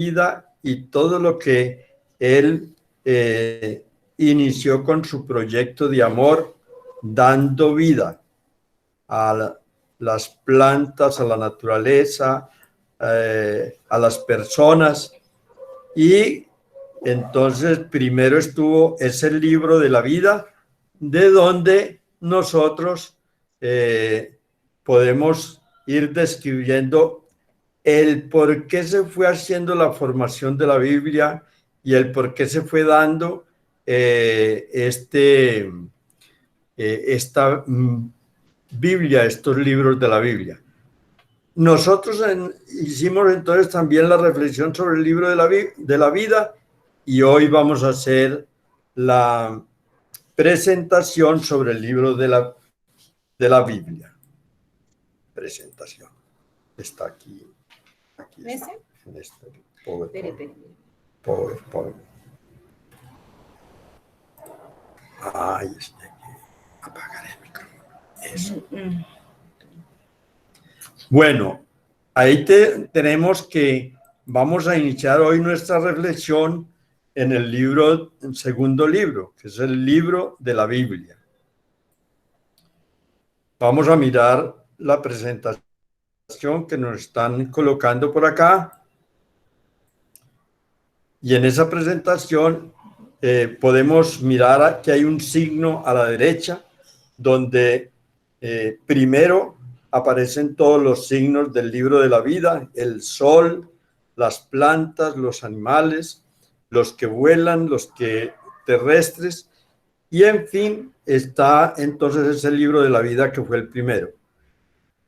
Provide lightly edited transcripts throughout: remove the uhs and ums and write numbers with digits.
vida y todo lo que él inició con su proyecto de amor, dando vida a las plantas, a la naturaleza, a las personas. Y entonces primero estuvo ese libro de la vida, de donde nosotros podemos ir describiendo el por qué se fue haciendo la formación de la Biblia y el por qué se fue dando esta Biblia, estos libros de la Biblia. Nosotros hicimos entonces también la reflexión sobre el libro de la vida y hoy vamos a hacer la presentación sobre el libro de la Biblia. Presentación. Está aquí. Está, en este PowerPoint. Ahí está. Apagar el micrófono. Eso. Bueno, ahí tenemos que vamos a iniciar hoy nuestra reflexión en el segundo libro, que es el libro de la Biblia. Vamos a mirar la presentación que nos están colocando por acá. Y en esa presentación podemos mirar que hay un signo a la derecha, donde primero aparecen todos los signos del libro de la vida: el sol, las plantas, los animales, los que vuelan, los que terrestres, y en fin está entonces ese libro de la vida que fue el primero.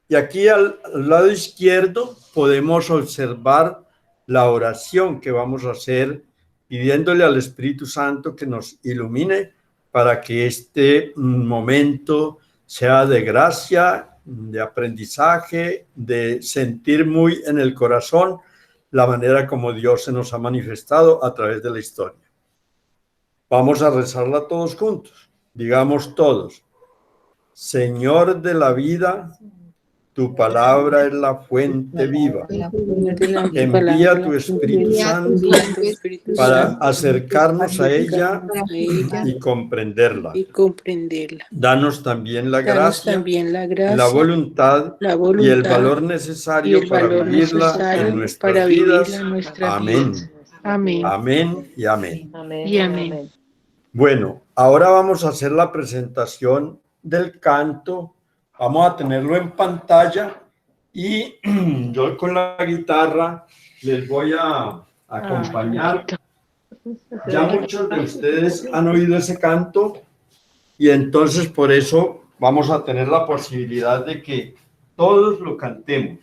Y aquí al lado izquierdo podemos observar la oración que vamos a hacer, pidiéndole al Espíritu Santo que nos ilumine para que este momento sea de gracia, de aprendizaje, de sentir muy en el corazón la manera como Dios se nos ha manifestado a través de la historia. Vamos a rezarla todos juntos. Digamos todos: Señor de la vida, tu palabra es la fuente viva. Envía tu Espíritu Santo para acercarnos a ella y comprenderla. Danos también la gracia, la voluntad y el valor necesario para vivirla en nuestras vidas. Amén. Amén y amén. Bueno, ahora vamos a hacer la presentación del canto. Vamos a tenerlo en pantalla y yo con la guitarra les voy a acompañar. Ya muchos de ustedes han oído ese canto y entonces por eso vamos a tener la posibilidad de que todos lo cantemos.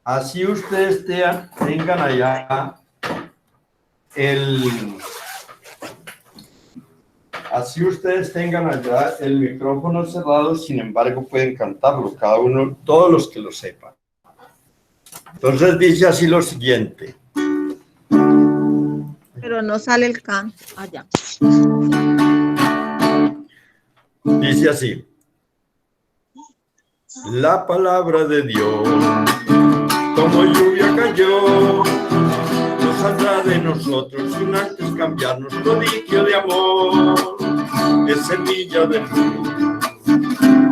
Así ustedes tengan allá el micrófono cerrado, sin embargo pueden cantarlo, cada uno, todos los que lo sepan. Entonces dice así lo siguiente. Pero no sale el canto allá. Dice así: la palabra de Dios, como lluvia cayó, no saldrá de nosotros sin antes cambiarnos prodigio de amor. Es semilla de luz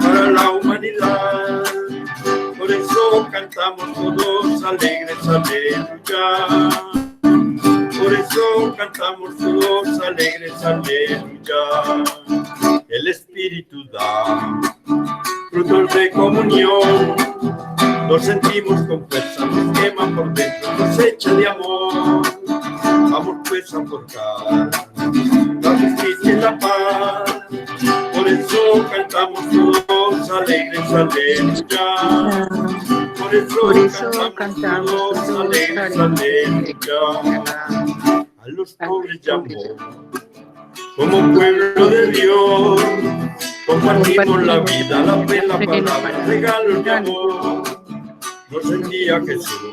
para la humanidad. Por eso cantamos todos alegres, aleluya. Por eso cantamos todos alegres, aleluya. El Espíritu da frutos de comunión. Nos sentimos con fuerza, nos quema por dentro, nos echa de amor. Vamos pues a forjar la justicia y la paz. Por eso cantamos todos alegres, aleluya. Por eso cantamos todos alegres, aleluya. A los pobres llamó como pueblo de Dios. Compartimos la vida, la fe, la palabra, regalos de amor. Nos envía Jesús,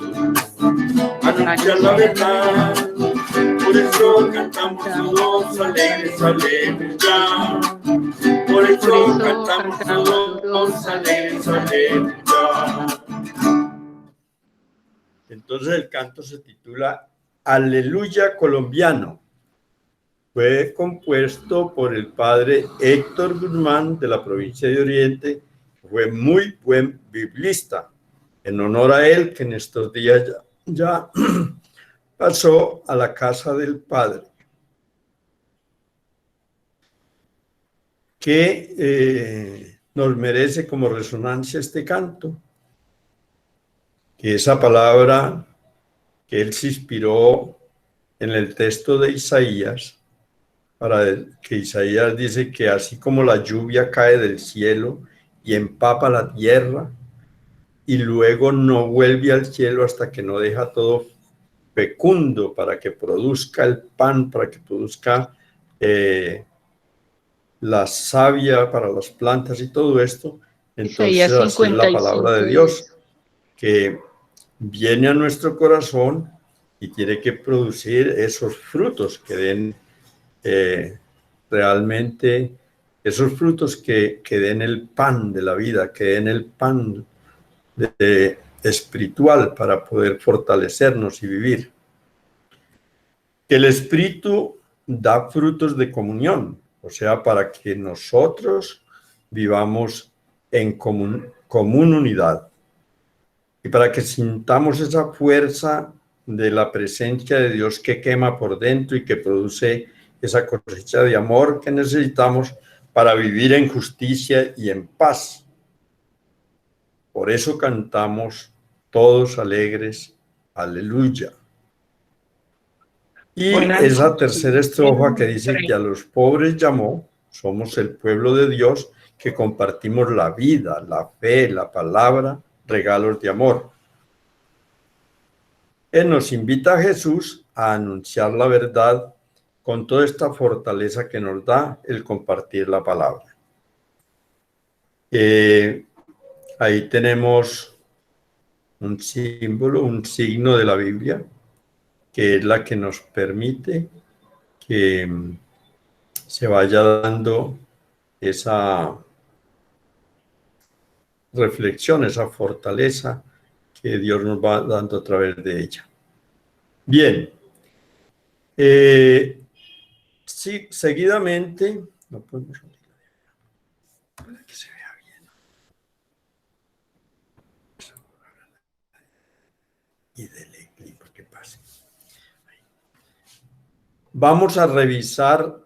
anunciar la verdad. Por eso cantamos todos alegres, aleluya. Por eso cantamos todos alegres, aleluya. Entonces el canto se titula Aleluya Colombiano. Fue compuesto por el padre Héctor Guzmán de la provincia de Oriente. Fue muy buen biblista. En honor a él, que en estos días ya pasó a la casa del padre. Que nos merece como resonancia este canto. Que esa palabra que él se inspiró en el texto de Isaías, para que Isaías dice que así como la lluvia cae del cielo y empapa la tierra y luego no vuelve al cielo hasta que no deja todo fecundo para que produzca el pan, para que produzca la savia para las plantas y todo esto, entonces así es la palabra de Dios, que viene a nuestro corazón y tiene que producir esos frutos que den realmente, esos frutos que den el pan de la vida, que den el pan espiritual para poder fortalecernos y vivir. El Espíritu da frutos de comunión, o sea, para que nosotros vivamos en común unidad y para que sintamos esa fuerza de la presencia de Dios que quema por dentro y que produce esa cosecha de amor que necesitamos para vivir en justicia y en paz. Por eso cantamos todos alegres, aleluya. Y esa tercera estrofa que dice que a los pobres llamó, somos el pueblo de Dios que compartimos la vida, la fe, la palabra, regalos de amor. Él nos invita a Jesús a anunciar la verdad con toda esta fortaleza que nos da el compartir la palabra. Ahí tenemos un símbolo, un signo de la Biblia, que es la que nos permite que se vaya dando esa reflexión, esa fortaleza que Dios nos va dando a través de ella. Bien. Sí, seguidamente, no podemos para que se vea bien. Y dele clic para que pase. Vamos a revisar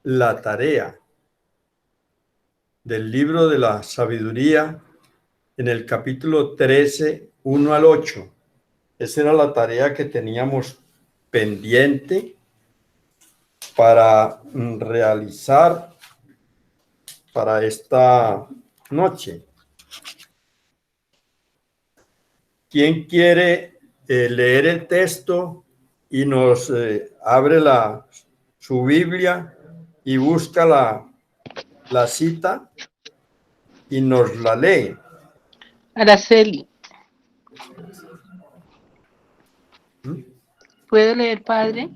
la tarea del libro de la sabiduría en el capítulo 13, 1 al 8. Esa era la tarea que teníamos pendiente para realizar para esta noche. ¿Quién quiere leer el texto y nos abre su Biblia y busca la cita y nos la lee? Araceli. ¿Puedo leer, padre?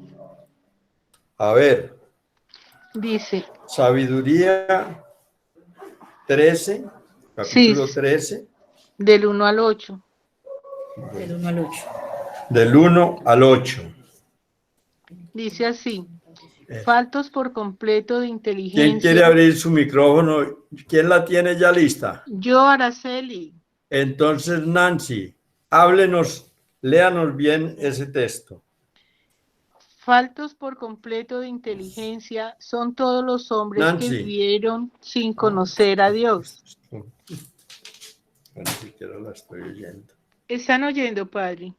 A ver. Dice. Sabiduría 13, capítulo 13. Del 1 al 8. Del 1 al 8. Del 1 al 8. Dice así. Faltos por completo de inteligencia. ¿Quién quiere abrir su micrófono? ¿Quién la tiene ya lista? Yo, Araceli. Entonces, Nancy, háblenos, léanos bien ese texto. Faltos por completo de inteligencia son todos los hombres Nancy, que vivieron sin conocer a Dios. Ni siquiera la estoy oyendo. ¿Están oyendo, padre?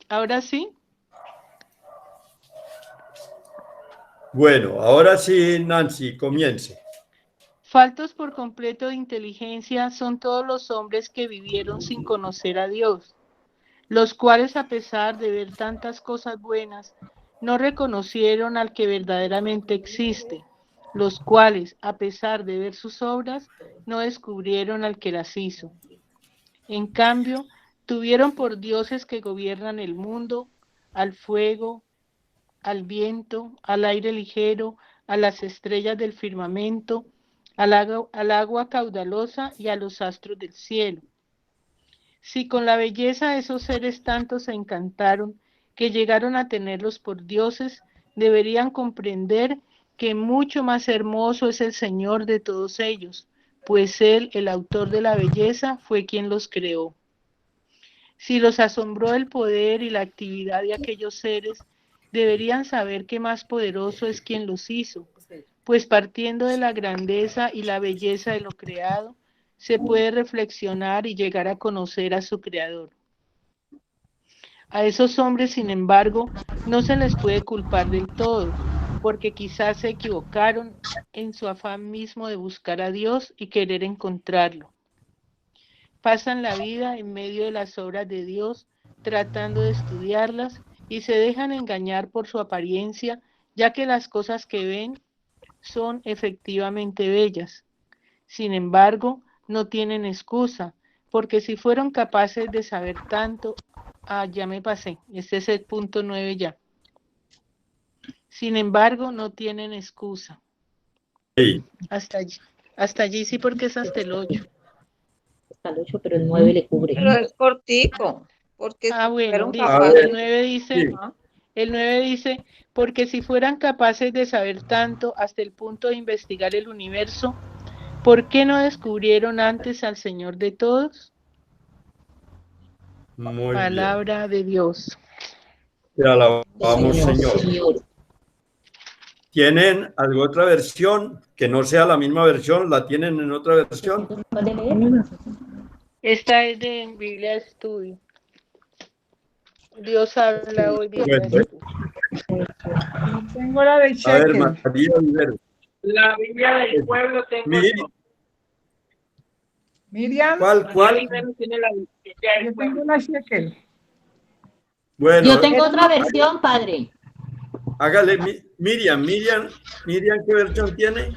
¿Ahora sí? Bueno, ahora sí, Nancy, comience. Faltos por completo de inteligencia son todos los hombres que vivieron sin conocer a Dios, los cuales, a pesar de ver tantas cosas buenas, no reconocieron al que verdaderamente existe, los cuales, a pesar de ver sus obras, no descubrieron al que las hizo. En cambio, tuvieron por dioses que gobiernan el mundo, al fuego, al viento, al aire ligero, a las estrellas del firmamento, al agua caudalosa y a los astros del cielo. Si con la belleza esos seres tanto se encantaron que llegaron a tenerlos por dioses, deberían comprender que mucho más hermoso es el Señor de todos ellos, pues Él, el autor de la belleza, fue quien los creó. Si los asombró el poder y la actividad de aquellos seres, deberían saber que más poderoso es quien los hizo, pues partiendo de la grandeza y la belleza de lo creado, se puede reflexionar y llegar a conocer a su creador. A esos hombres, sin embargo, no se les puede culpar del todo, porque quizás se equivocaron en su afán mismo de buscar a Dios y querer encontrarlo. Pasan la vida en medio de las obras de Dios, tratando de estudiarlas, y se dejan engañar por su apariencia, ya que las cosas que ven son efectivamente bellas. Sin embargo, no tienen excusa, porque si fueron capaces de saber tanto, ya me pasé, este es el punto 9 ya. Sin embargo, no tienen excusa. Sí. Hasta allí sí, porque es hasta el 8. Hasta el 8, pero el 9 le cubre. Pero es cortico, porque Bueno, fueron dice, capaces. el 9 dice, Sí. el 9 dice, porque si fueran capaces de saber tanto hasta el punto de investigar el universo, ¿por qué no descubrieron antes al Señor de todos? Muy Palabra de Dios. bien. Te alabamos, Señor. ¿Tienen alguna otra versión que no sea la misma versión? ¿La tienen en otra versión? Esta es de Biblia de Estudio. Dios habla hoy, Biblia de Bueno, Estudio. Tengo la de a ver, Shekel. María Olivero. La Biblia del pueblo tengo yo. Miriam, ¿Cuál? Tiene la Biblia del yo pueblo. tengo la Shekel. Bueno, Yo tengo otra versión, padre. hágale, Miriam, ¿qué versión tiene?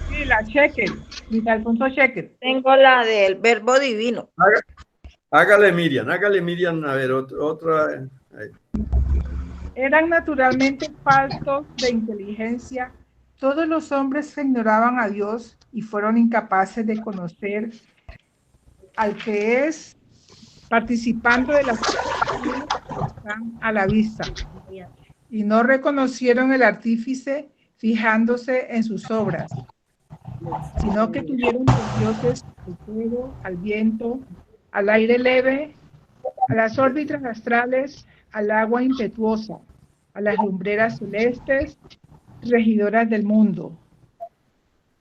Sí, la Shekel. Dice Alfonso Shekel. Tengo la del verbo divino. Hágale, Miriam, a ver, otra. Eran naturalmente faltos de inteligencia todos los hombres que ignoraban a Dios y fueron incapaces de conocer al que es, participando de las cosas que están a la vista, y no reconocieron el artífice fijándose en sus obras, sino que tuvieron por dioses al fuego, al viento, al aire leve, a las órbitas astrales, al agua impetuosa, a las lumbreras celestes, regidoras del mundo.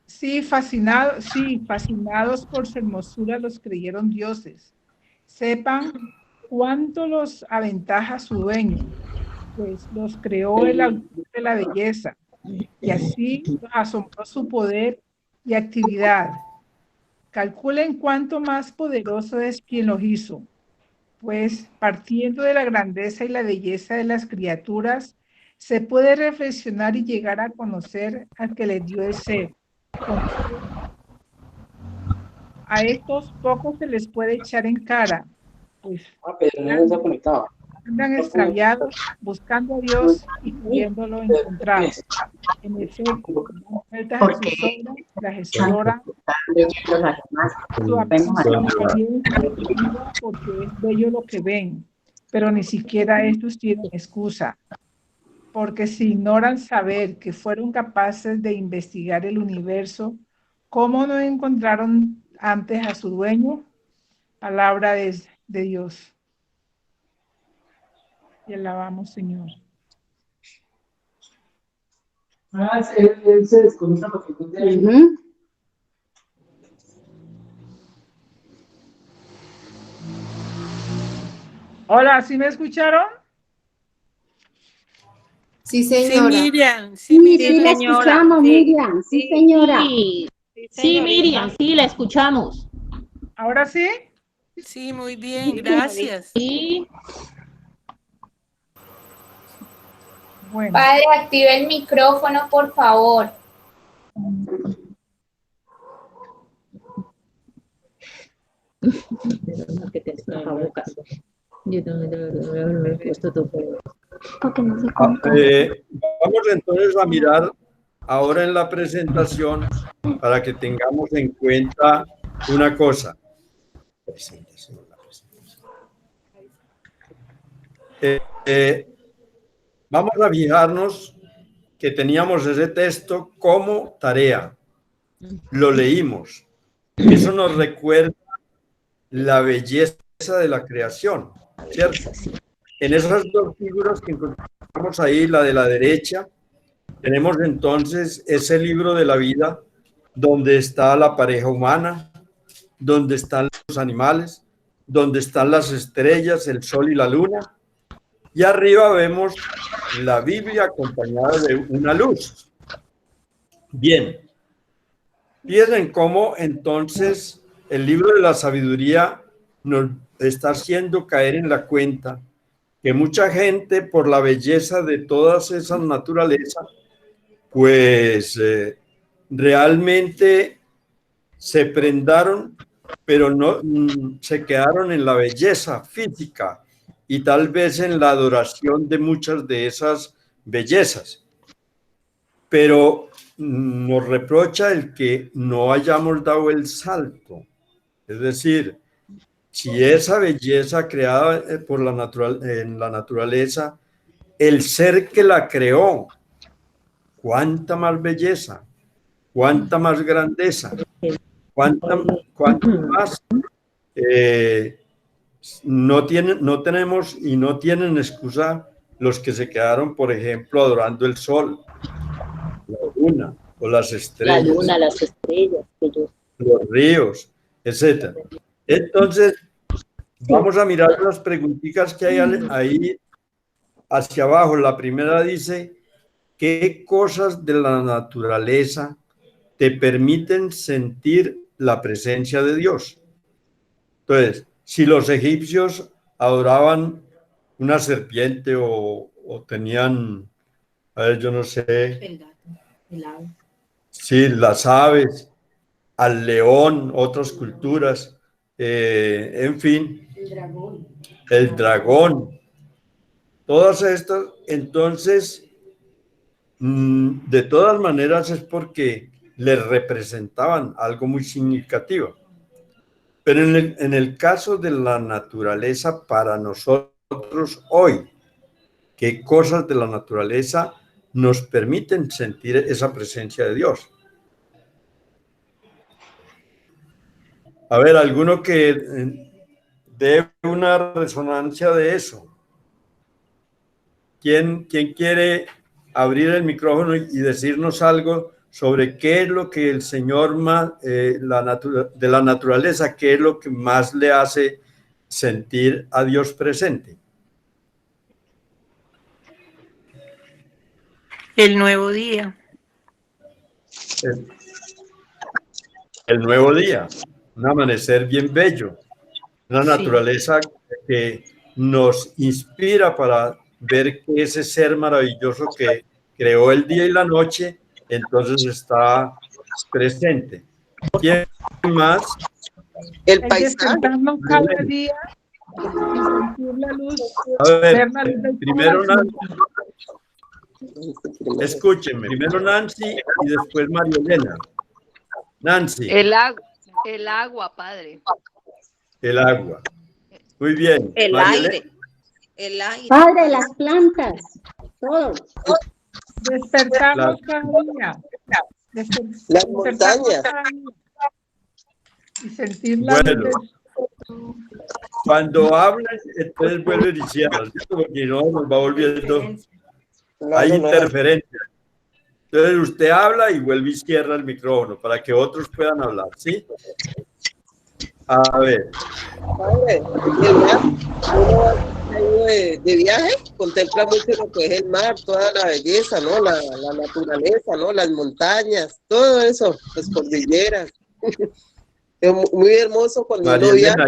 Sí, fascinados por su hermosura los creyeron dioses. Sepan cuánto los aventaja su dueño, pues los creó el autor de la belleza, y así los asombró su poder y actividad. Calculen cuánto más poderoso es quien los hizo, pues partiendo de la grandeza y la belleza de las criaturas, se puede reflexionar y llegar a conocer al que les dio el ser. A estos pocos se les puede echar en cara, pues andan extraviados, buscando a Dios y pudiéndolo encontrar. En efecto, dan vueltas a sus obras, las exploran, su atención porque es bello lo que ven, pero ni siquiera estos tienen excusa, porque si ignoran saber que fueron capaces de investigar el universo, ¿cómo no encontraron antes a su dueño? Palabra de Dios. Y alabamos, Señor. Él se desconecta porque no te ayuda. Hola, ¿sí me escucharon? Sí, señora. Sí, Miriam. Sí, Miriam. la señora, escuchamos, sí. Miriam. Sí, señora. Sí, Miriam, sí, la escuchamos. ¿Ahora sí? Sí, muy bien, gracias. Sí, Bueno. Padre, active el micrófono, por favor. que te tapabocas. Yo también me he puesto todo. Porque no se Vamos entonces a mirar ahora en la presentación para que tengamos en cuenta una cosa. Presentación, la presentación. Vamos a fijarnos que teníamos ese texto como tarea. Lo leímos. Eso nos recuerda la belleza de la creación, ¿cierto? En esas dos figuras que encontramos ahí, la de la derecha, tenemos entonces ese libro de la vida donde está la pareja humana, donde están los animales, donde están las estrellas, el sol y la luna. Y arriba vemos la Biblia acompañada de una luz. Bien. Fíjense cómo entonces el libro de la sabiduría nos está haciendo caer en la cuenta que mucha gente, por la belleza de todas esas naturalezas, pues realmente se prendaron, pero no se quedaron en la belleza física y tal vez en la adoración de muchas de esas bellezas. Pero nos reprocha el que no hayamos dado el salto. Es decir, si esa belleza creada por en la naturaleza, el ser que la creó, cuánta más belleza, cuánta más grandeza, cuánta más no tenemos y no tienen excusa los que se quedaron, por ejemplo, adorando el sol, la luna o las estrellas, La luna, las estrellas, los ríos, etc. Entonces, vamos a mirar las preguntitas que hay ahí hacia abajo. La primera dice, ¿qué cosas de la naturaleza te permiten sentir la presencia de Dios? Entonces, si los egipcios adoraban una serpiente o tenían, a ver, yo no sé, sí, las aves, al león, otras culturas, en fin, el dragón, todas estas, entonces, de todas maneras es porque les representaban algo muy significativo. Pero en el caso de la naturaleza, para nosotros hoy, ¿qué cosas de la naturaleza nos permiten sentir esa presencia de Dios? A ver, alguno que dé una resonancia de eso. ¿Quién quiere abrir el micrófono y decirnos algo sobre qué es lo que el Señor de la naturaleza, qué es lo que más le hace sentir a Dios presente? El nuevo día. El nuevo día, un amanecer bien bello, una naturaleza que nos inspira para ver que ese ser maravilloso que creó el día y la noche, entonces está presente. ¿Quién más? El despertarnos cada día y sentir la luz. A ver, la luz del primero sol. Nancy, escúchenme, primero Nancy y después María Elena. Nancy. El agua, padre. El agua. Muy bien. El María aire. Elena. El aire. Padre, las plantas, todo. Despertarnos cada día. Las montañas. Y sentir la luz del Bueno, cuando hablas, entonces vuelven y cierran, ¿cierto? Porque no nos va volviendo. Hay interferencia. Entonces usted habla y vuelve y cierra el micrófono para que otros puedan hablar, ¿sí? A ver. Padre, uno de viaje, contempla mucho lo que es el mar, toda la belleza, ¿no? La naturaleza, ¿no? Las montañas, todo eso, las cordilleras. Es muy hermoso cuando uno viaja.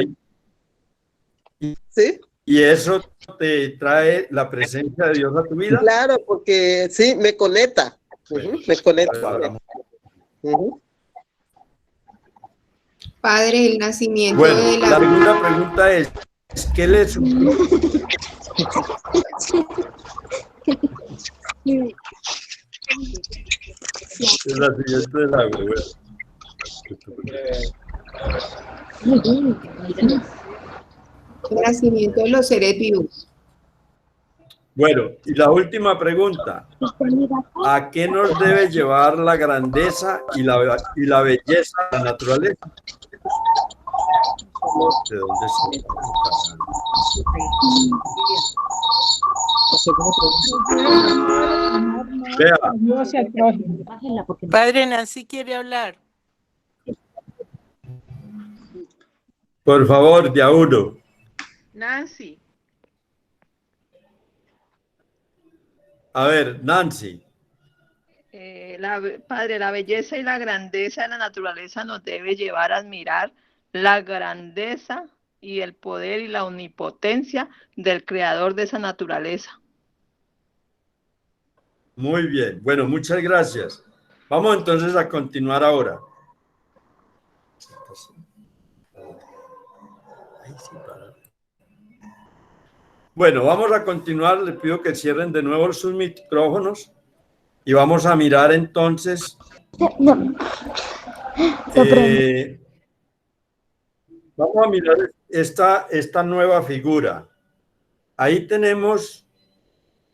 ¿Sí? ¿Y eso te trae la presencia de Dios a tu vida? Claro, porque sí, me conecta. Me conecta. Padre, el nacimiento Bueno, de la segunda pregunta es ¿qué le sucede? Es la siguiente del agua, el nacimiento de los seres vivos. Bueno, y la última pregunta. ¿A qué nos debe llevar la grandeza y la belleza de la naturaleza? ¿De dónde se Vea. Dios y al prójimo. Padre, Nancy quiere hablar. Por favor, de a uno. Nancy. A ver, Nancy. Padre, la belleza y la grandeza de la naturaleza nos debe llevar a admirar la grandeza y el poder y la omnipotencia del creador de esa naturaleza. Muy bien. Bueno, muchas gracias. Vamos entonces a continuar ahora. Bueno, vamos a continuar. Les pido que cierren de nuevo sus micrófonos y vamos a mirar entonces vamos a mirar esta nueva figura. Ahí tenemos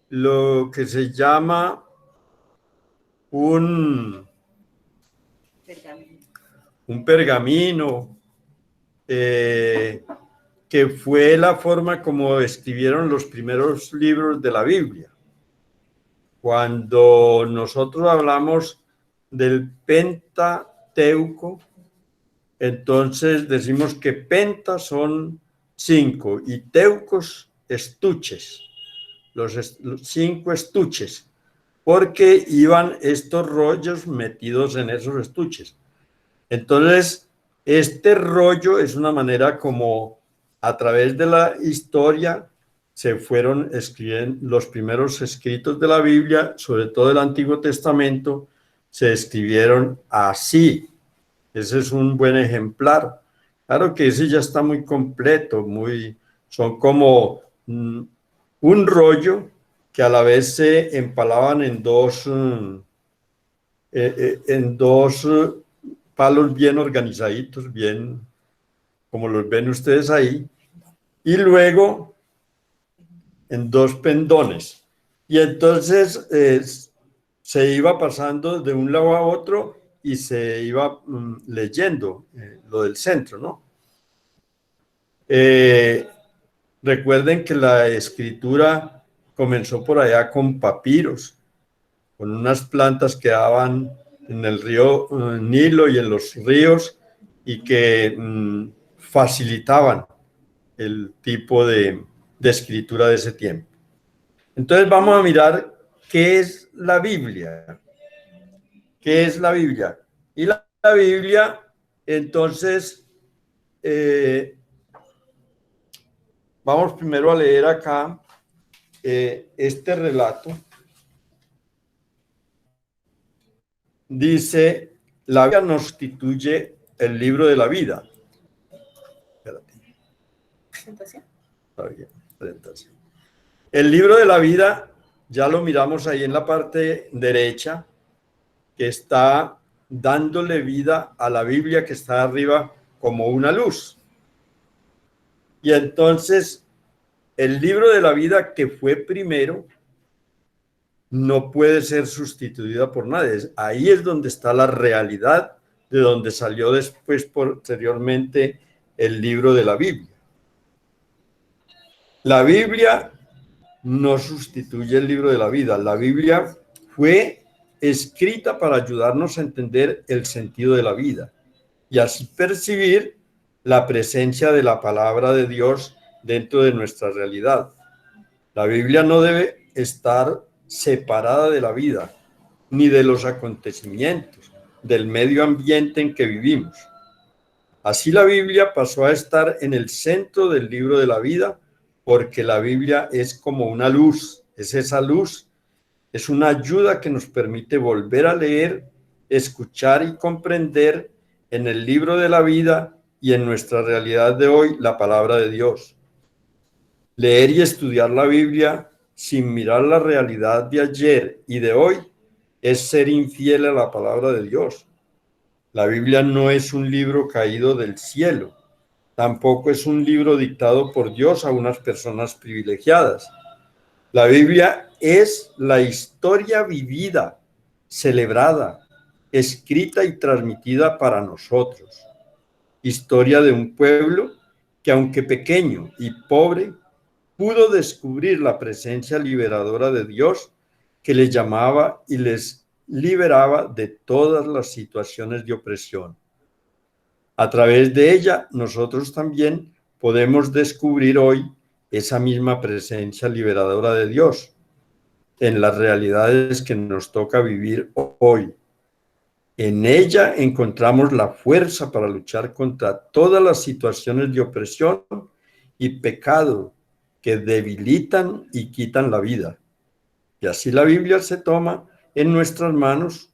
lo que se llama un pergamino, que fue la forma como escribieron los primeros libros de la Biblia. Cuando nosotros hablamos del Pentateuco, entonces decimos que penta son 5 y teucos estuches, los 5 estuches, porque iban estos rollos metidos en esos estuches. Entonces, este rollo es una manera como a través de la historia se fueron escribiendo los primeros escritos de la Biblia, sobre todo el Antiguo Testamento, se escribieron así. Ese es un buen ejemplar. Claro que ese ya está muy completo, son como un rollo que a la vez se empalaban en dos palos bien organizaditos, bien como los ven ustedes ahí, y luego en 2 pendones. Y entonces se iba pasando de un lado a otro y se iba leyendo lo del centro, ¿no? Recuerden que la escritura comenzó por allá con papiros, con unas plantas que daban en el río Nilo y en los ríos y que facilitaban el tipo de escritura de ese tiempo. Entonces vamos a mirar qué es la Biblia. ¿Qué es la Biblia? Y la Biblia, entonces, vamos primero a leer acá este relato. Dice, la Biblia nos constituye el libro de la vida. Espérate. Presentación. Está bien, presentación. El libro de la vida, ya lo miramos ahí en la parte derecha, que está dándole vida a la Biblia que está arriba como una luz. Y entonces, el libro de la vida que fue primero no puede ser sustituida por nadie. Ahí es donde está la realidad de donde salió después, posteriormente, el libro de la Biblia. La Biblia no sustituye el libro de la vida. La Biblia fue escrita para ayudarnos a entender el sentido de la vida y así percibir la presencia de la palabra de Dios dentro de nuestra realidad. La Biblia no debe estar separada de la vida, ni de los acontecimientos, del medio ambiente en que vivimos. Así la Biblia pasó a estar en el centro del libro de la vida, porque la Biblia es como una luz, es esa luz, es una ayuda que nos permite volver a leer, escuchar y comprender en el libro de la vida y en nuestra realidad de hoy la palabra de Dios. Leer y estudiar la Biblia sin mirar la realidad de ayer y de hoy es ser infiel a la palabra de Dios. La Biblia no es un libro caído del cielo, tampoco es un libro dictado por Dios a unas personas privilegiadas. La Biblia es la historia vivida, celebrada, escrita y transmitida para nosotros. Historia de un pueblo que, aunque pequeño y pobre, pudo descubrir la presencia liberadora de Dios que les llamaba y les liberaba de todas las situaciones de opresión. A través de ella, nosotros también podemos descubrir hoy esa misma presencia liberadora de Dios en las realidades que nos toca vivir hoy. En ella encontramos la fuerza para luchar contra todas las situaciones de opresión y pecado que debilitan y quitan la vida. Y así la Biblia se toma en nuestras manos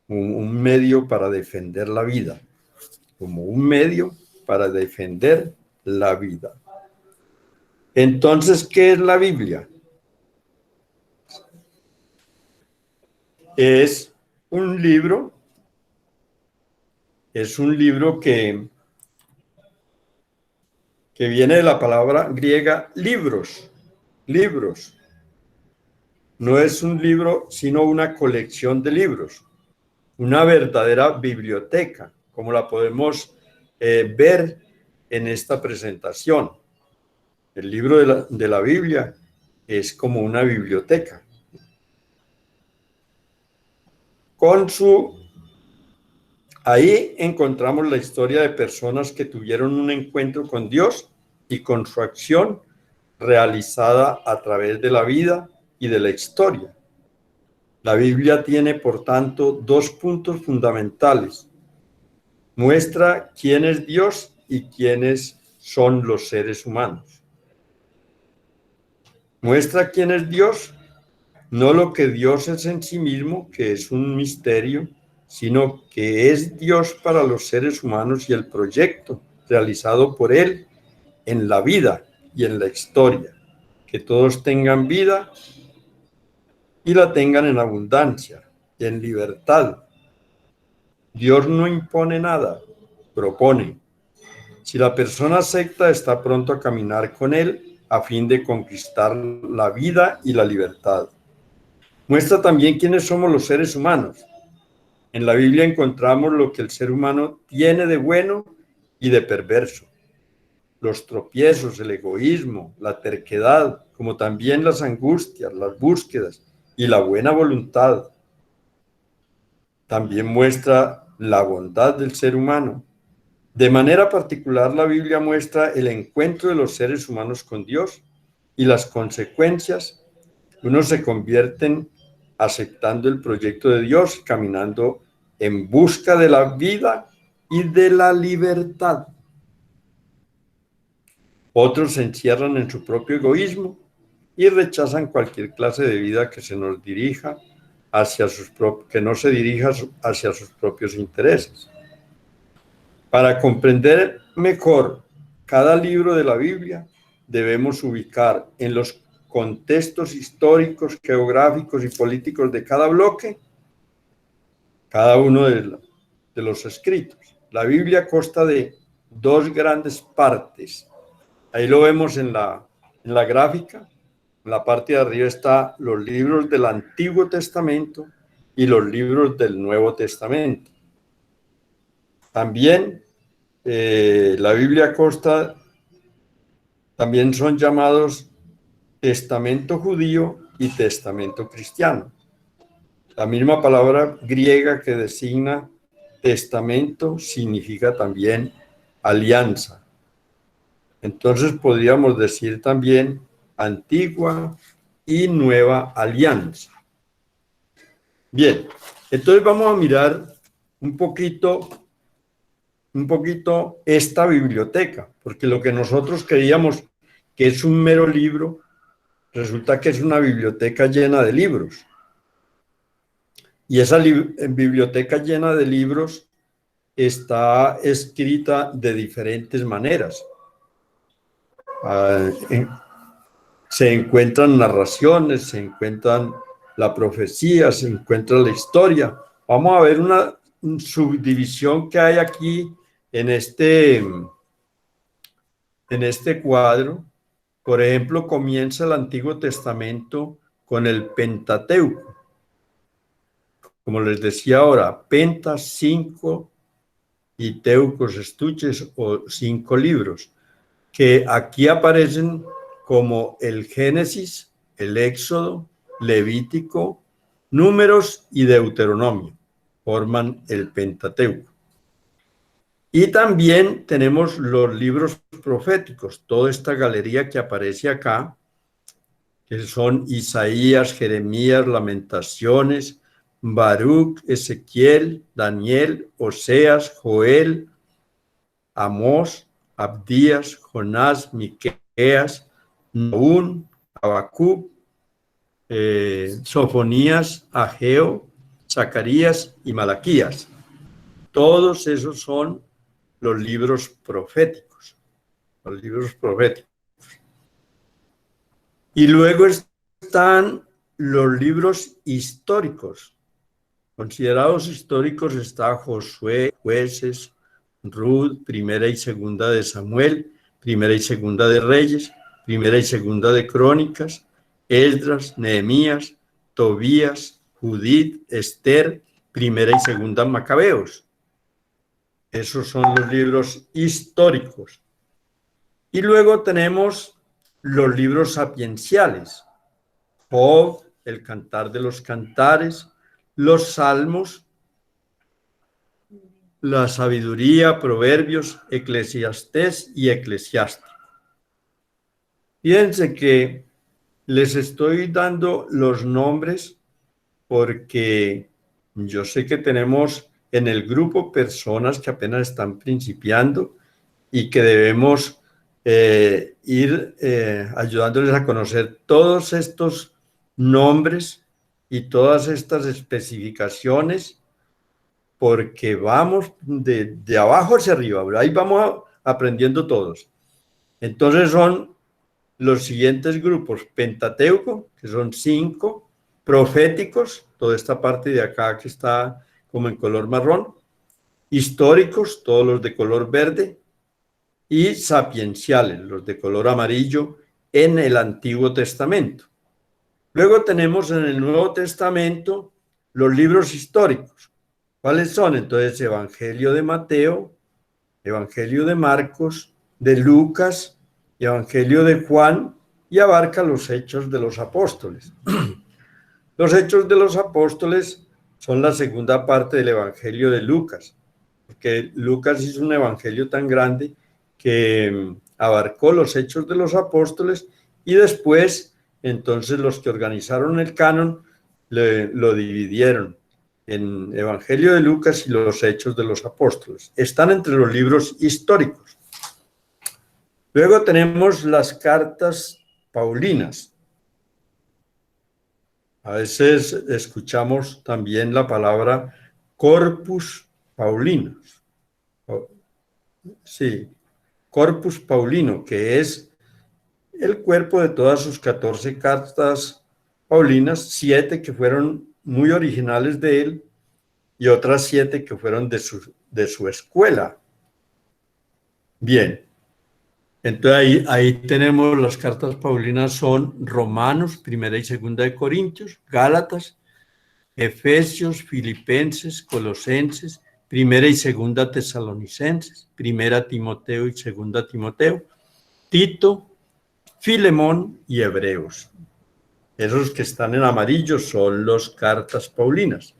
como un medio para defender la vida, como un medio para defender la vida. Entonces, ¿qué es la Biblia? Es un libro que viene de la palabra griega libros. No es un libro, sino una colección de libros, una verdadera biblioteca, como la podemos ver en esta presentación. El libro de la Biblia es como una biblioteca. Ahí encontramos la historia de personas que tuvieron un encuentro con Dios y con su acción realizada a través de la vida y de la historia. La Biblia tiene, por tanto, dos puntos fundamentales. Muestra quién es Dios y quiénes son los seres humanos. Muestra quién es Dios, no lo que Dios es en sí mismo, que es un misterio, sino que es Dios para los seres humanos y el proyecto realizado por Él en la vida y en la historia. Que todos tengan vida y la tengan en abundancia, en libertad. Dios no impone nada, propone. Si la persona acepta, está pronto a caminar con Él a fin de conquistar la vida y la libertad. Muestra también quiénes somos los seres humanos. En la Biblia encontramos lo que el ser humano tiene de bueno y de perverso. Los tropiezos, el egoísmo, la terquedad, como también las angustias, las búsquedas y la buena voluntad. También muestra la bondad del ser humano. De manera particular, la Biblia muestra el encuentro de los seres humanos con Dios y las consecuencias. Unos se convierten aceptando el proyecto de Dios, caminando en busca de la vida y de la libertad. Otros se encierran en su propio egoísmo y rechazan cualquier clase de vida que se nos dirija que no se dirija hacia sus propios intereses. Para comprender mejor cada libro de la Biblia, debemos ubicar en los contextos históricos, geográficos y políticos de cada bloque, cada uno de los escritos. La Biblia consta de dos grandes partes. Ahí lo vemos en la gráfica. En la parte de arriba están los libros del Antiguo Testamento y los libros del Nuevo Testamento. También la Biblia consta, también son llamados Testamento judío y Testamento cristiano. La misma palabra griega que designa testamento significa también alianza. Entonces podríamos decir también antigua y nueva alianza. Bien, entonces vamos a mirar un poquito esta biblioteca, porque lo que nosotros creíamos que es un mero libro, resulta que es una biblioteca llena de libros. Y esa biblioteca llena de libros está escrita de diferentes maneras. Se encuentran narraciones, se encuentran la profecía, se encuentra la historia. Vamos a ver una subdivisión que hay aquí en este cuadro. Por ejemplo, comienza el Antiguo Testamento con el Pentateuco. Como les decía ahora, penta, 5 y teucos, estuches o 5 libros, que aquí aparecen como el Génesis, el Éxodo, Levítico, Números y Deuteronomio, forman el Pentateuco. Y también tenemos los libros proféticos, toda esta galería que aparece acá, que son Isaías, Jeremías, Lamentaciones, Baruch, Ezequiel, Daniel, Oseas, Joel, Amós, Abdías, Jonás, Miqueas, Nahum, Habacuc, Sofonías, Ageo, Zacarías y Malaquías. Todos esos son los libros proféticos. Los libros proféticos. Y luego están los libros históricos. Considerados históricos está Josué, Jueces, Ruth, Primera y Segunda de Samuel, Primera y Segunda de Reyes, Primera y Segunda de Crónicas, Esdras, Nehemías, Tobías, Judith, Esther, Primera y Segunda Macabeos. Esos son los libros históricos. Y luego tenemos los libros sapienciales. Job, el Cantar de los Cantares, los Salmos, la Sabiduría, Proverbios, Eclesiastés y Eclesiástico. Fíjense que les estoy dando los nombres porque yo sé que tenemos en el grupo personas que apenas están principiando y que debemos ir ayudándoles a conocer todos estos nombres y todas estas especificaciones, porque vamos de abajo hacia arriba, ahí vamos aprendiendo todos. Entonces son los siguientes grupos: Pentateuco, que son 5, proféticos, toda esta parte de acá que está como en color marrón, históricos, todos los de color verde, y sapienciales, los de color amarillo en el Antiguo Testamento. Luego tenemos en el Nuevo Testamento los libros históricos. ¿Cuáles son? Entonces, Evangelio de Mateo, Evangelio de Marcos, de Lucas, Evangelio de Juan, y abarca los Hechos de los Apóstoles. Los Hechos de los Apóstoles son la segunda parte del Evangelio de Lucas, porque Lucas hizo un evangelio tan grande que abarcó los Hechos de los Apóstoles, y después, entonces, los que organizaron el canon lo dividieron en Evangelio de Lucas y los Hechos de los Apóstoles. Están entre los libros históricos. Luego tenemos las cartas paulinas. A veces escuchamos también la palabra Corpus Paulinus. Sí, Corpus Paulino, que es el cuerpo de todas sus 14 cartas paulinas, 7 que fueron muy originales de él y otras 7 que fueron de su escuela. Bien, entonces ahí tenemos las cartas paulinas, son Romanos, Primera y Segunda de Corintios, Gálatas, Efesios, Filipenses, Colosenses, Primera y Segunda Tesalonicenses, Primera Timoteo y Segunda Timoteo, Tito, Filemón y Hebreos. Esos que están en amarillo son las cartas paulinas.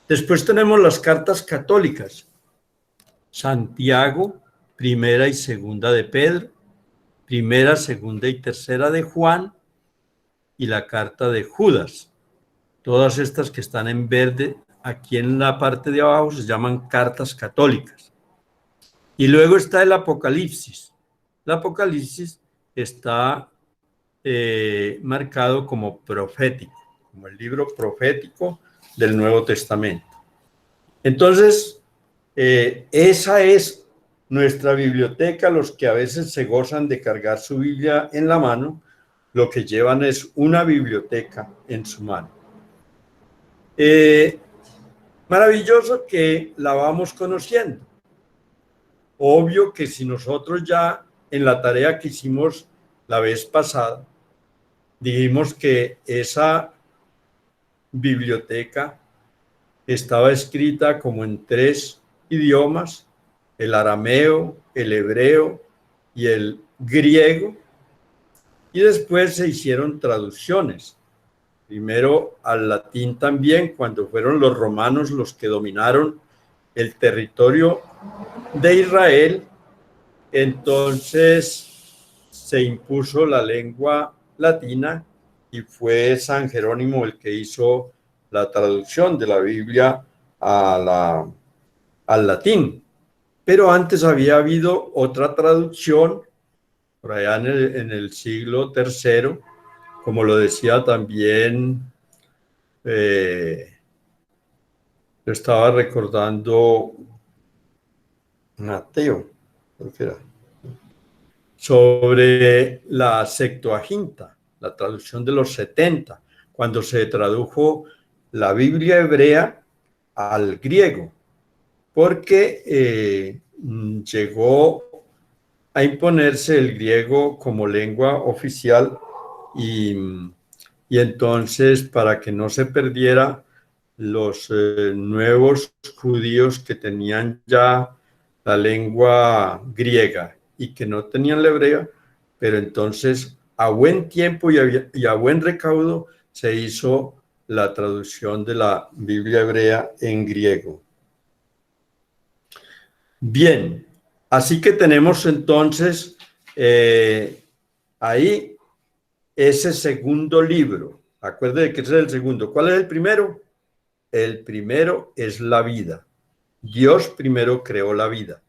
Después tenemos las cartas católicas: Santiago, Primera y Segunda de Pedro, Primera, Segunda y Tercera de Juan, y la carta de Judas. Todas estas que están en verde aquí en la parte de abajo se llaman cartas católicas. Y luego está el Apocalipsis. El Apocalipsis está marcado como profético, como el libro profético del Nuevo Testamento. Entonces, esa es nuestra biblioteca. Los que a veces se gozan de cargar su Biblia en la mano, lo que llevan es una biblioteca en su mano. Maravilloso que la vamos conociendo. Obvio que si nosotros ya en la tarea que hicimos la vez pasada, dijimos que esa biblioteca estaba escrita como en 3 idiomas, el arameo, el hebreo y el griego, y después se hicieron traducciones. Primero al latín también, cuando fueron los romanos los que dominaron el territorio de Israel, entonces se impuso la lengua latina y fue San Jerónimo el que hizo la traducción de la Biblia al latín. Pero antes había habido otra traducción, por allá en el siglo III, como lo decía también, lo estaba recordando Mateo, creo que era, sobre la Septuaginta, la traducción de los 70, cuando se tradujo la Biblia hebrea al griego, porque llegó a imponerse el griego como lengua oficial y entonces, para que no se perdiera, los nuevos judíos que tenían ya la lengua griega y que no tenían la hebrea, pero entonces a buen tiempo y a buen recaudo se hizo la traducción de la Biblia hebrea en griego. Bien, así que tenemos entonces ahí ese segundo libro. Acuérdense que ese es el segundo. ¿Cuál es el primero? El primero es la vida. Dios primero creó la vida.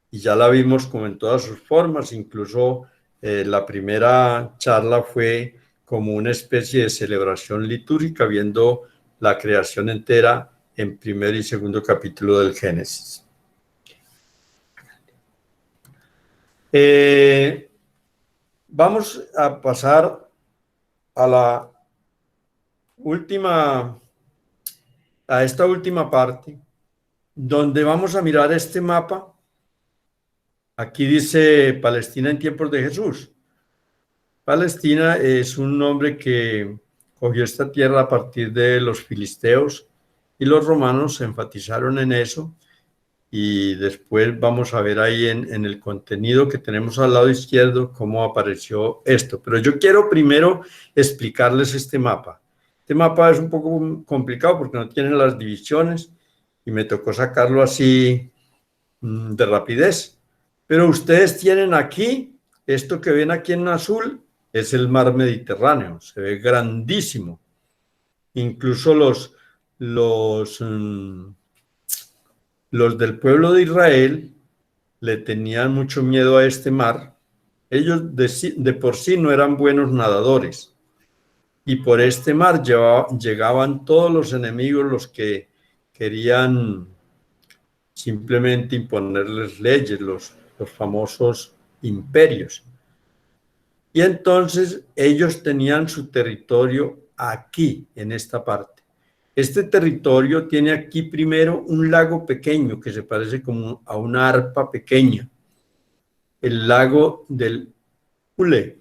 Y ya la vimos como en todas sus formas, incluso la primera charla fue como una especie de celebración litúrgica, viendo la creación entera en primer y segundo capítulo del Génesis. Vamos a pasar a esta última parte, donde vamos a mirar este mapa. Aquí dice Palestina en tiempos de Jesús. Palestina es un nombre que cogió esta tierra a partir de los filisteos, y los romanos se enfatizaron en eso, y después vamos a ver ahí en el contenido que tenemos al lado izquierdo cómo apareció esto. Pero yo quiero primero explicarles este mapa. Este mapa es un poco complicado porque no tiene las divisiones y me tocó sacarlo así de rapidez. Pero ustedes tienen aquí, esto que ven aquí en azul, es el mar Mediterráneo, se ve grandísimo. Incluso los del pueblo de Israel le tenían mucho miedo a este mar. Ellos de por sí no eran buenos nadadores, y por este mar llegaban todos los enemigos, los que querían simplemente imponerles leyes, los famosos imperios. Y entonces ellos tenían su territorio aquí, en esta parte. Este territorio tiene aquí primero un lago pequeño que se parece como a una arpa pequeña, el lago del Ule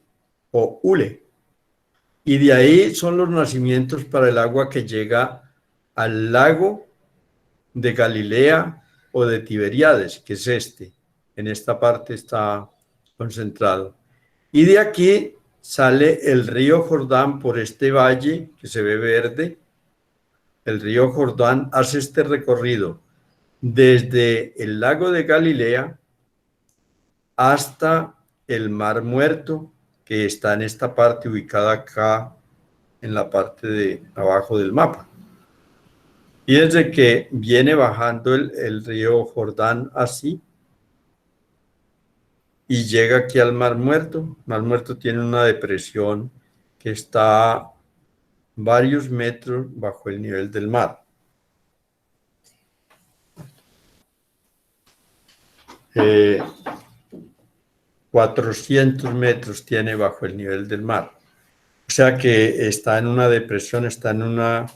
o Ule, y de ahí son los nacimientos para el agua que llega al lago de Galilea o de Tiberíades, que es este. En esta parte está concentrado. Y de aquí sale el río Jordán por este valle que se ve verde. El río Jordán hace este recorrido desde el lago de Galilea hasta el Mar Muerto, que está en esta parte ubicada acá en la parte de abajo del mapa. Y desde que viene bajando el río Jordán así y llega aquí al Mar Muerto. Mar Muerto tiene una depresión que está varios metros bajo el nivel del mar. 400 metros tiene bajo el nivel del mar. O sea que está en una depresión, está en una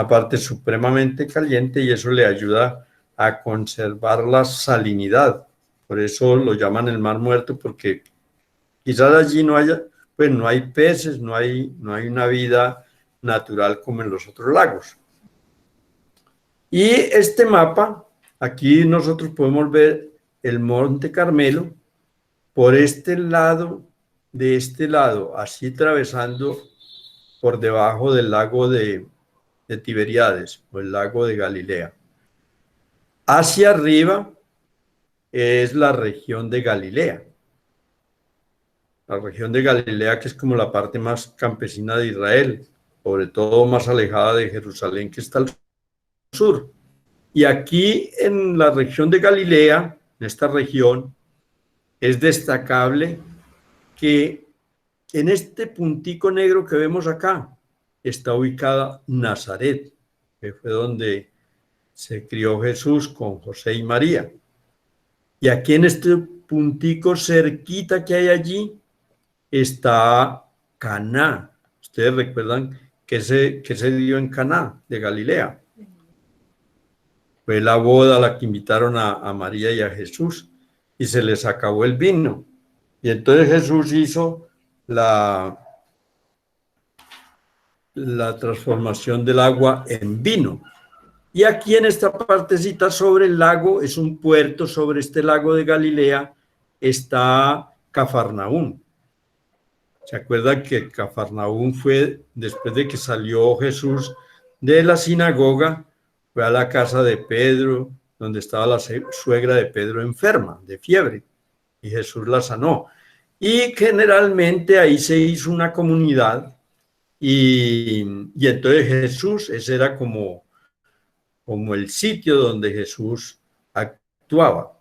parte supremamente caliente, y eso le ayuda a conservar la salinidad. Por eso lo llaman el Mar Muerto, porque Quizás allí no haya, pues no hay peces, no hay una vida natural como en los otros lagos. Y este mapa, aquí nosotros podemos ver el Monte Carmelo por este lado, de este lado, así atravesando por debajo del lago de Tiberíades o el lago de Galilea. Hacia arriba es la región de Galilea. La región de Galilea, que es como la parte más campesina de Israel, sobre todo más alejada de Jerusalén, que está al sur. Y aquí en la región de Galilea, en esta región, es destacable que en este puntico negro que vemos acá está ubicada Nazaret, que fue donde se crió Jesús con José y María. Y aquí en este puntico cerquita que hay allí está Caná. Ustedes recuerdan que se dio en Caná de Galilea. Fue la boda a la que invitaron a María y a Jesús y se les acabó el vino. Y entonces Jesús hizo la transformación del agua en vino. Y aquí en esta partecita sobre el lago, es un puerto sobre este lago de Galilea, está Cafarnaúm. ¿Se acuerdan que Cafarnaúm fue, después de que salió Jesús de la sinagoga, fue a la casa de Pedro, donde estaba la suegra de Pedro enferma, de fiebre, y Jesús la sanó. Y generalmente ahí se hizo una comunidad, y entonces Jesús, ese era como el sitio donde Jesús actuaba,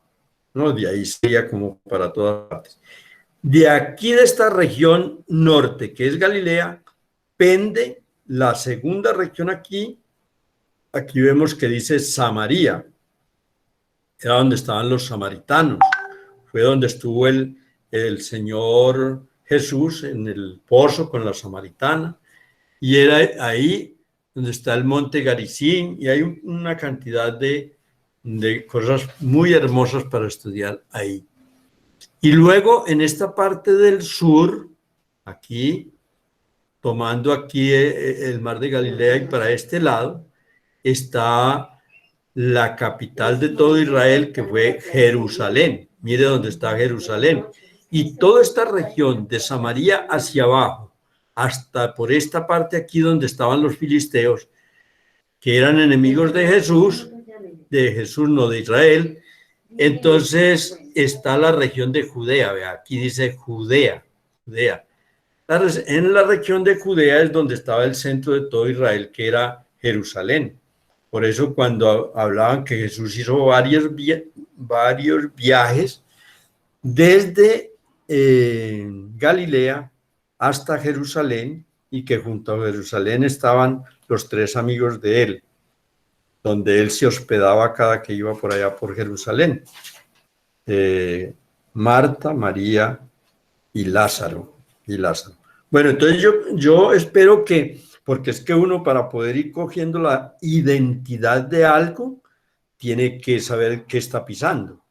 ¿no? De ahí sería como para todas partes. De aquí, de esta región norte, que es Galilea, pende la segunda región aquí vemos que dice Samaria, era donde estaban los samaritanos, fue donde estuvo el Señor Jesús en el pozo con la samaritana, y era ahí donde está el monte Garizim, y hay una cantidad de cosas muy hermosas para estudiar ahí. Y luego en esta parte del sur, aquí, tomando aquí el mar de Galilea y para este lado, está la capital de todo Israel, que fue Jerusalén. Mire dónde está Jerusalén. Y toda esta región de Samaria hacia abajo, hasta por esta parte aquí donde estaban los filisteos, que eran enemigos de Jesús no de Israel. Entonces está la región de Judea, vea, aquí dice Judea. En la región de Judea es donde estaba el centro de todo Israel, que era Jerusalén. Por eso cuando hablaban que Jesús hizo varios viajes desde Galilea hasta Jerusalén, y que junto a Jerusalén estaban los tres amigos de él, donde él se hospedaba cada que iba por allá por Jerusalén. Marta, María y Lázaro. Bueno, entonces yo espero que, porque es que uno para poder ir cogiendo la identidad de algo, tiene que saber qué está pisando.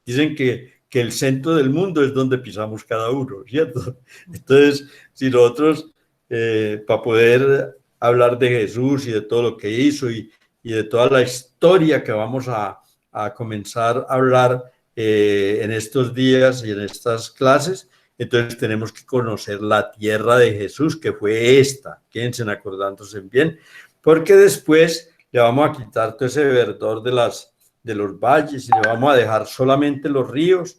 Dicen que el centro del mundo es donde pisamos cada uno, ¿cierto? Entonces, si nosotros, para poder hablar de Jesús y de todo lo que hizo y de toda la historia que vamos a comenzar a hablar en estos días y en estas clases, entonces tenemos que conocer la tierra de Jesús, que fue esta, quédense acordándose bien, porque después le vamos a quitar todo ese verdor de los valles y le vamos a dejar solamente los ríos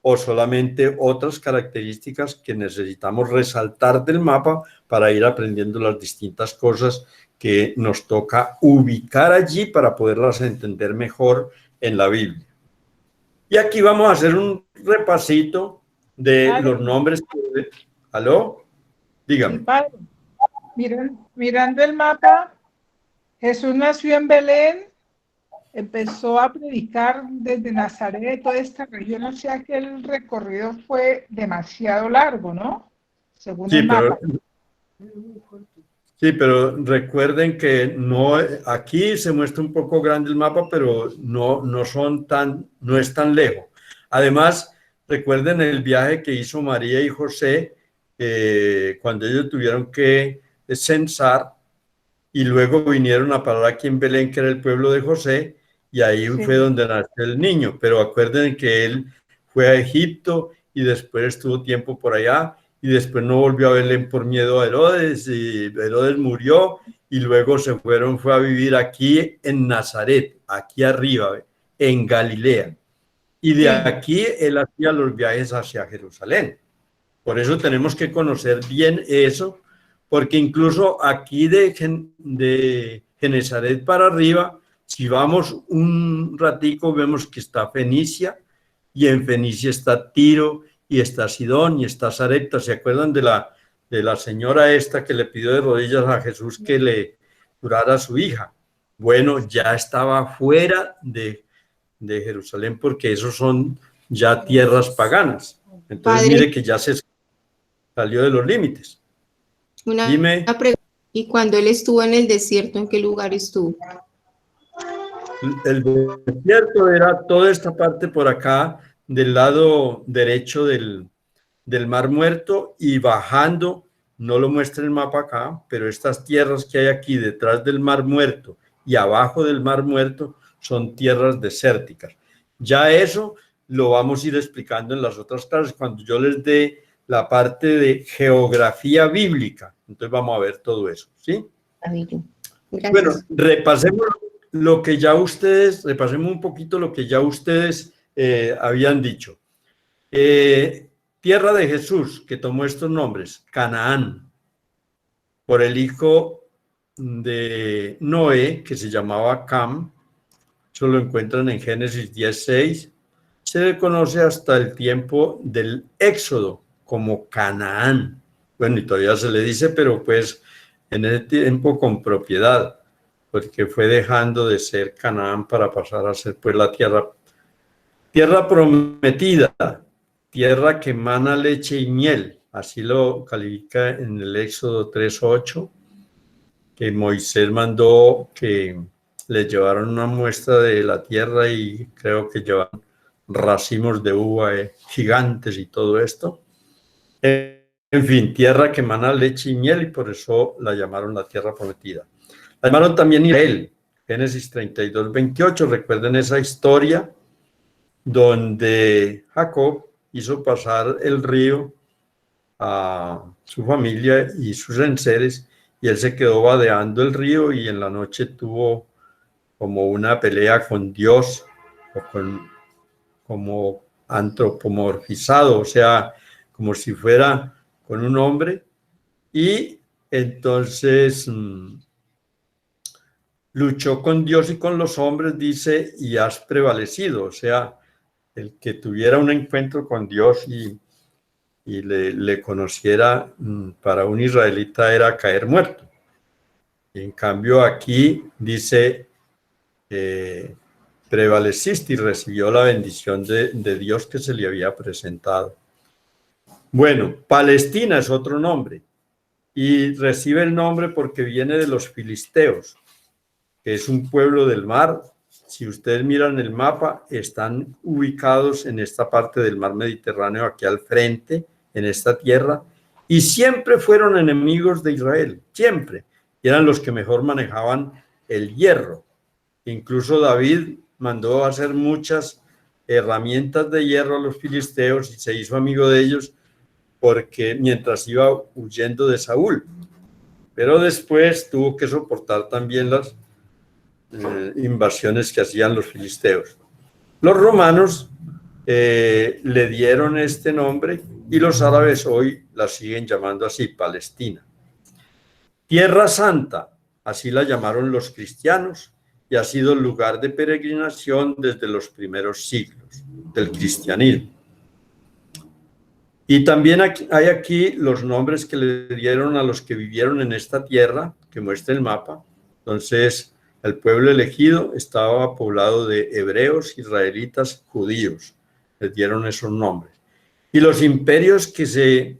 o solamente otras características que necesitamos resaltar del mapa para ir aprendiendo las distintas cosas que nos toca ubicar allí para poderlas entender mejor en la Biblia. Y aquí vamos a hacer un repasito de los nombres. ¿Aló? Dígame. Padre, mirando el mapa, Jesús nació en Belén, empezó a predicar desde Nazaret, toda esta región, o sea que el recorrido fue demasiado largo, ¿no? Según el mapa. Sí, pero recuerden que no, aquí se muestra un poco grande el mapa, pero no es tan lejos. Además, recuerden el viaje que hizo María y José cuando ellos tuvieron que censar y luego vinieron a parar aquí en Belén, que era el pueblo de José, y ahí fue donde nació el niño. Pero acuerden que él fue a Egipto y después estuvo tiempo por allá y después no volvió a Belén por miedo a Herodes, y Herodes murió y luego fue a vivir aquí en Nazaret, aquí arriba, en Galilea. Y de aquí él hacía los viajes hacia Jerusalén. Por eso tenemos que conocer bien eso, porque incluso aquí de Genesaret para arriba, si vamos un ratico, vemos que está Fenicia, y en Fenicia está Tiro, y está Sidón, y está Sarepta. ¿Se acuerdan de la señora esta que le pidió de rodillas a Jesús que le curara a su hija? Bueno, ya estaba fuera de Jerusalén, porque esos son ya tierras paganas. Entonces, Padre, mire que ya se salió de los límites. Dime. una pregunta. ¿Y cuando él estuvo en el desierto, en qué lugar estuvo? El desierto era toda esta parte por acá, del lado derecho del Mar Muerto, y bajando, no lo muestra el mapa acá, pero estas tierras que hay aquí detrás del Mar Muerto y abajo del Mar Muerto son tierras desérticas. Ya eso lo vamos a ir explicando en las otras clases, cuando yo les dé la parte de geografía bíblica. Entonces vamos a ver todo eso, ¿sí? Gracias. Bueno, repasemos lo que ya ustedes, repasemos un poquito lo que ya ustedes habían dicho. Tierra de Jesús, que tomó estos nombres: Canaán, por el hijo de Noé, que se llamaba Cam. Eso lo encuentran en Génesis 10:6. Se le conoce hasta el tiempo del Éxodo como Canaán. Bueno, y todavía se le dice, pero pues en ese tiempo con propiedad, porque fue dejando de ser Canaán para pasar a ser pues la tierra prometida, tierra que emana leche y miel. Así lo califica en el Éxodo 3:8, que Moisés mandó que le llevaron una muestra de la tierra y creo que llevaron racimos de uva gigantes y todo esto. En fin, tierra que emana leche y miel, y por eso la llamaron la tierra prometida. La llamaron también Israel, Génesis 32:28. Recuerden esa historia donde Jacob hizo pasar el río a su familia y sus enseres, y él se quedó vadeando el río y en la noche tuvo como una pelea con Dios, o como antropomorfizado, o sea, como si fuera con un hombre, y entonces luchó con Dios y con los hombres, dice, y has prevalecido. O sea, el que tuviera un encuentro con Dios y le conociera, para un israelita era caer muerto. Y en cambio aquí dice, prevaleciste y recibió la bendición de Dios que se le había presentado. Bueno, Palestina es otro nombre, y recibe el nombre porque viene de los filisteos, que es un pueblo del mar. Si ustedes miran el mapa, están ubicados en esta parte del mar Mediterráneo, aquí al frente, en esta tierra, y siempre fueron enemigos de Israel, siempre, y eran los que mejor manejaban el hierro. Incluso David mandó a hacer muchas herramientas de hierro a los filisteos y se hizo amigo de ellos, porque mientras iba huyendo de Saúl, pero después tuvo que soportar también las invasiones que hacían los filisteos. Los romanos le dieron este nombre, y los árabes hoy la siguen llamando así, Palestina. Tierra Santa, así la llamaron los cristianos, y ha sido lugar de peregrinación desde los primeros siglos del cristianismo. Y también hay aquí los nombres que le dieron a los que vivieron en esta tierra, que muestra el mapa. Entonces, el pueblo elegido estaba poblado de hebreos, israelitas, judíos. Les dieron esos nombres. Y los imperios que se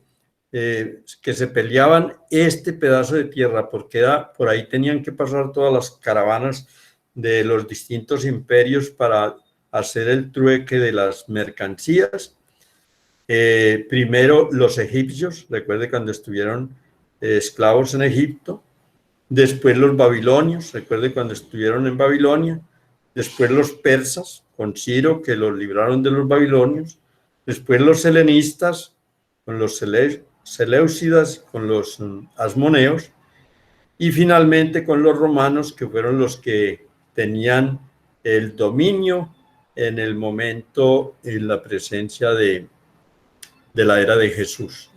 peleaban este pedazo de tierra, porque por ahí tenían que pasar todas las caravanas de los distintos imperios para hacer el trueque de las mercancías, primero los egipcios, recuerde cuando estuvieron esclavos en Egipto, después los babilonios, recuerde cuando estuvieron en Babilonia, después los persas con Ciro que los libraron de los babilonios, después los helenistas con los seleucidas, con los asmoneos, y finalmente con los romanos, que fueron los que tenían el dominio en el momento, en la presencia de la era de Jesús.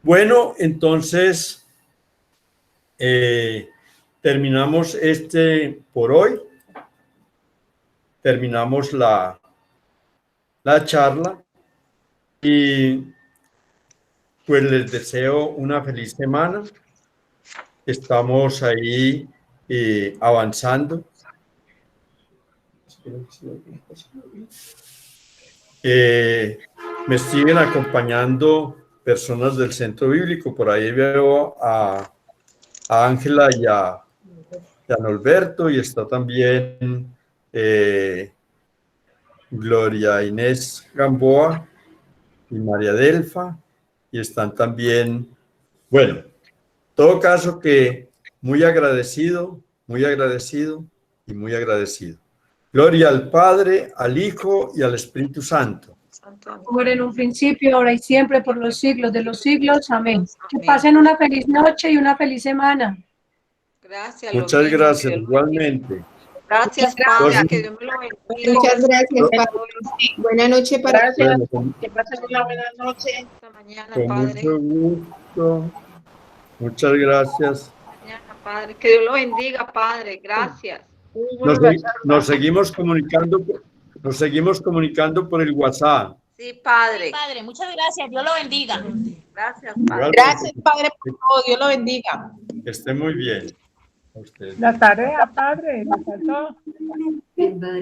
Bueno, entonces terminamos por hoy. Terminamos la charla y pues les deseo una feliz semana. Estamos ahí avanzando. Me siguen acompañando personas del Centro Bíblico. Por ahí veo a Ángela y a Norberto, y está también Gloria Inés Gamboa y María Delfa, y están también, bueno, en todo caso que muy agradecido y muy agradecido. Gloria al Padre, al Hijo y al Espíritu Santo. Como era en un principio, ahora y siempre, por los siglos de los siglos. Amén. Que pasen una feliz noche y una feliz semana. Gracias. Muchas gracias, igualmente. Gracias, Padre. Que Dios me lo bendiga. Muchas gracias, Padre. Buenas noches para Gracias. Bueno, Que pasen una buena noche. Hasta mañana, con Padre. mucho gusto. Muchas gracias. Mañana, Padre. Que Dios lo bendiga, Padre. Gracias. Nos seguimos comunicando por el WhatsApp. Sí, Padre. Sí, Padre, muchas gracias. Dios lo bendiga. Gracias, Padre. Gracias, Padre, por todo. Dios lo bendiga. que esté muy bien. A usted. La tarea, Padre, me faltó. Bien, padre.